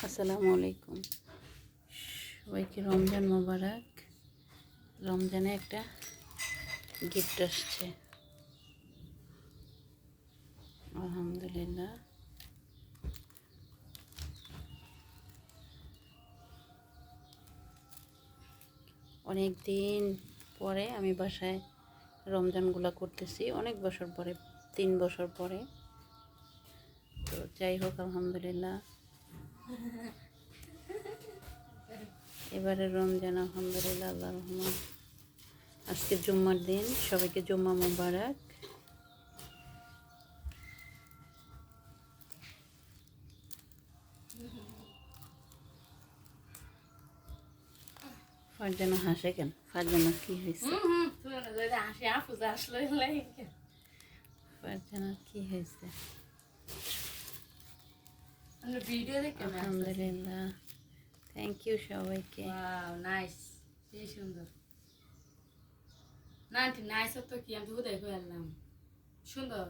আসসালামু আলাইকুম, সবাইকে রমজান মোবারক। রমজানে একটা গিফট আসছে, আলহামদুলিল্লাহ। অনেক দিন পরে আমি বাসায় রমজানগুলা করতেছি, অনেক বছর পরে, 3 বছর পরে। তো যাই হোক, আলহামদুলিল্লাহ, এবারে রমজান আলহামদুলিল্লাহ, আল্লাহ রহমান। আজকে জুম্মার দিন, সবাইকে জুম্মা মোবারক। ফারজানা হাসে কেন? ফারজানা কি হয়েছে? ফারজানা কি হয়েছে? আলহামদুলিল্লাহ, থ্যাংক ইউ সবাইকে। নাইস, সেই সুন্দর। না আন্টি নাইস তো কি আমি তো কোথায় কইলাম সুন্দর।